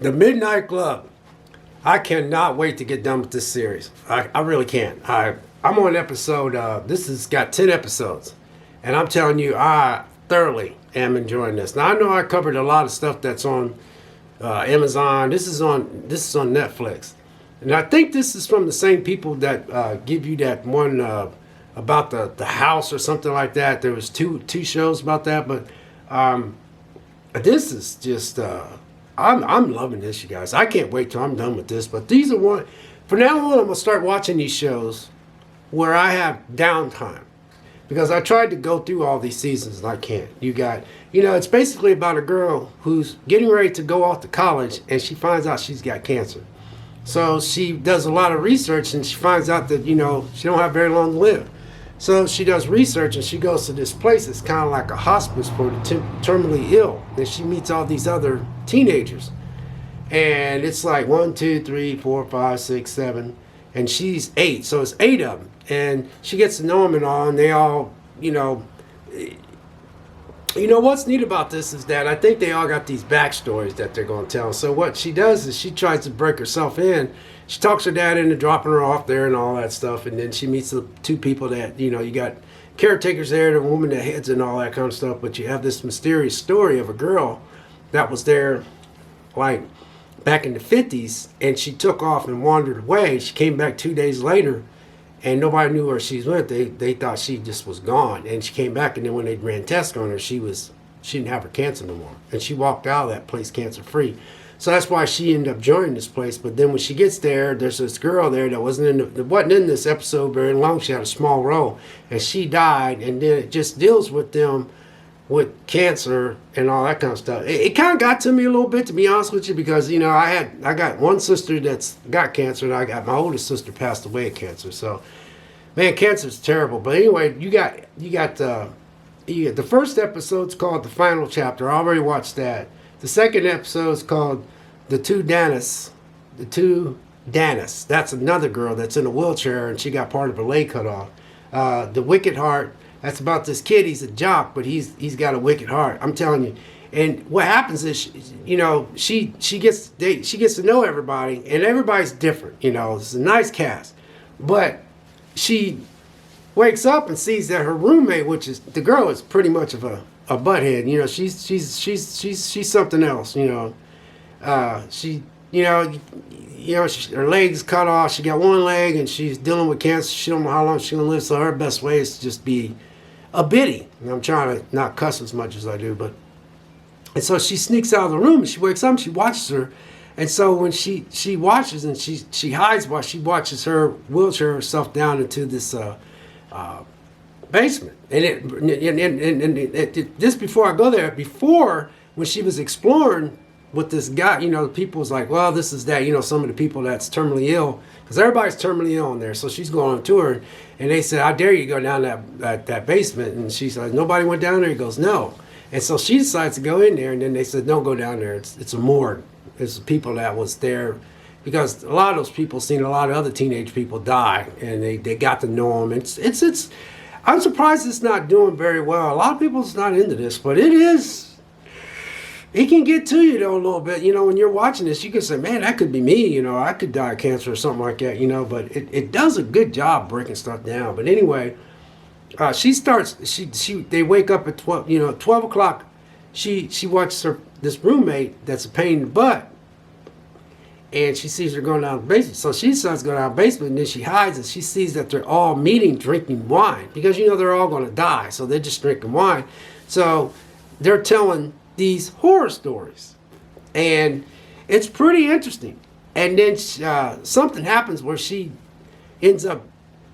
The Midnight Club. I cannot wait to get done with this series. I really can't. I'm on episode, this has got 10 episodes. And I'm telling you, I thoroughly am enjoying this. Now, I know I covered a lot of stuff that's on Amazon. This is on Netflix. And I think this is from the same people that give you that one about the house or something like that. There was two shows about that. But this is just... I'm loving this, you guys. I can't wait till I'm done with this. But these are one. For now on, I'm gonna start watching these shows where I have downtime, because I tried to go through all these seasons and I can't. It's basically about a girl who's getting ready to go off to college and she finds out she's got cancer. So she does a lot of research and she finds out that she don't have very long to live. So she does research and she goes to this place that's kind of like a hospice for the terminally ill. And she meets all these other teenagers. And it's like 1, 2, 3, 4, 5, 6, 7. And she's 8. So it's 8 of them. And she gets to know them and all. And they all, what's neat about this is that I think they all got these backstories that they're going to tell. So what she does is she tries to break herself in. She talks her dad into dropping her off there and all that stuff. And then she meets the 2 people that, you got caretakers there, the woman that heads and all that kind of stuff. But you have this mysterious story of a girl that was there like back in the 50s. And she took off and wandered away. She came back 2 days later and nobody knew where she went. They thought she just was gone. And she came back, and then when they ran tests on her, she didn't have her cancer no more. And she walked out of that place cancer free. So that's why she ended up joining this place. But then when she gets there, there's this girl there that wasn't in this episode very long. She had a small role, and she died. And then it just deals with them with cancer and all that kind of stuff. It kind of got to me a little bit, to be honest with you, because I got one sister that's got cancer, and I got my oldest sister passed away of cancer. So, man, cancer's terrible. But anyway, you got the first episode's called The Final Chapter. I already watched that. The second episode is called The Two Danis. The Two Danis. That's another girl that's in a wheelchair and she got part of her leg cut off. The Wicked Heart. That's about this kid. He's a jock, but he's got a wicked heart. I'm telling you. And what happens is, she gets to know everybody, and everybody's different. It's a nice cast, but she wakes up and sees that her roommate, which is the girl, is pretty much of a butthead. She's something else. Her leg's cut off. She got one leg and she's dealing with cancer. She don't know how long she's gonna live. So her best way is to just be a biddy. And I'm trying to not cuss as much as I do, and so she sneaks out of the room and she wakes up and she watches her. And so when she watches and she hides while she watches her wheelchair herself down into this basement. And just before I go there, before when she was exploring with this guy, people was like, well, this is that, some of the people that's terminally ill, because everybody's terminally ill in there. So she's going on tour, and they said, I dare you to go down that basement. And she said, nobody went down there? He goes, no. And so she decides to go in there, and then they said, don't go down there. It's a morgue. It's the people that was there, because a lot of those people seen a lot of other teenage people die, and they got to know them. It's I'm surprised it's not doing very well. A lot of people's not into this, but it is. It can get to you, though, a little bit. When you're watching this, you can say, man, that could be me. I could die of cancer or something like that, but it does a good job breaking stuff down. But anyway, they wake up at 12 o'clock. She watches this roommate that's a pain in the butt, and she sees her going down the basement. So she starts going down the basement, and then she hides, and she sees that they're all meeting, drinking wine, because they're all going to die, so they're just drinking wine. So they're telling these horror stories, and it's pretty interesting. And then something happens where she ends up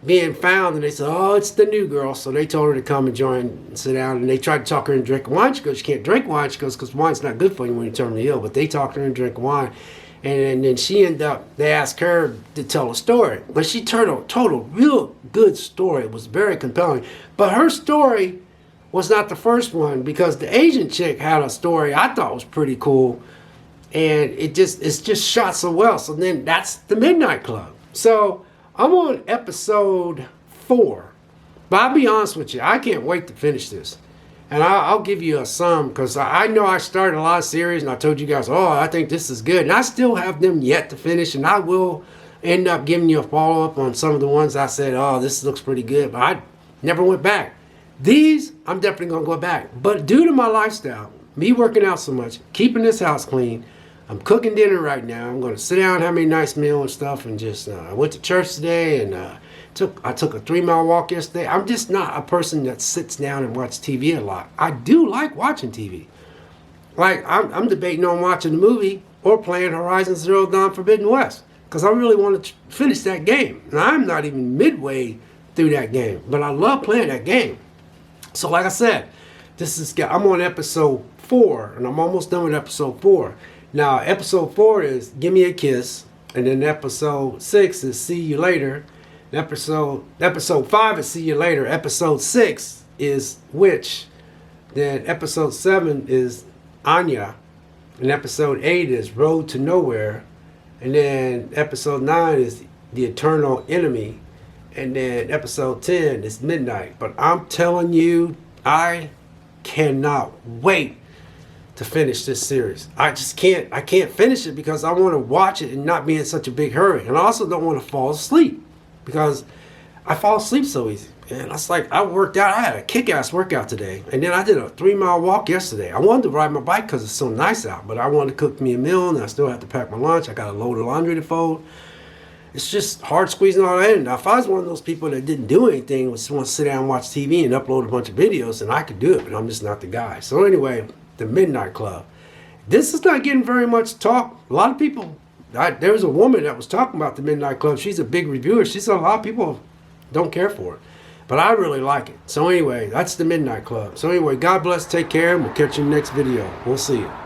being found, and they said, oh, it's the new girl. So they told her to come and join and sit down, and they tried to talk her into drinking wine. She goes, you can't drink wine. She goes, because wine's not good for you when you're terminally ill. But they talked her into drinking wine, and then she ended up, they asked her to tell a story, but she told a real good story. It was very compelling, but her story was not the first one, because the Asian chick had a story I thought was pretty cool, and it's just shot so well. So then that's the Midnight Club. So I'm on episode 4, but I'll be honest with you, I can't wait to finish this. And I'll give you a sum because I know I started a lot of series and I told you guys, oh, I think this is good. And I still have them yet to finish, and I will end up giving you a follow-up on some of the ones I said, oh, this looks pretty good, but I never went back. These, I'm definitely going to go back. But due to my lifestyle, me working out so much, keeping this house clean, I'm cooking dinner right now. I'm going to sit down and have me a nice meal and stuff, and just I went to church today, and I took a 3-mile walk yesterday. I'm just not a person that sits down and watches TV a lot. I do like watching TV. Like, I'm debating on watching a movie or playing Horizon Zero Dawn Forbidden West because I really want to finish that game. And I'm not even midway through that game, but I love playing that game. So like I said, I'm on episode 4, and I'm almost done with episode 4. Now, episode 4 is Give Me a Kiss, and then episode 6 is See You Later. Episode 5 is See You Later. Episode 6 is Witch. Then episode 7 is Anya. And episode 8 is Road to Nowhere. And then episode 9 is The Eternal Enemy. And then episode 10 is Midnight. But I'm telling you, I cannot wait to finish this series. I can't finish it because I want to watch it and not be in such a big hurry. And I also don't want to fall asleep because I fall asleep so easy. And it's like I worked out. I had a kick-ass workout today. And then I did a 3-mile walk yesterday. I wanted to ride my bike because it's so nice out. But I wanted to cook me a meal, and I still have to pack my lunch. I got a load of laundry to fold. It's just hard squeezing all that in. Now, if I was one of those people that didn't do anything, just want to sit down and watch TV and upload a bunch of videos, then I could do it. But I'm just not the guy. So anyway, the Midnight Club. This is not getting very much talk. A lot of people, there was a woman that was talking about the Midnight Club. She's a big reviewer. She said a lot of people don't care for it. But I really like it. So anyway, that's the Midnight Club. So anyway, God bless, take care, and we'll catch you in the next video. We'll see you.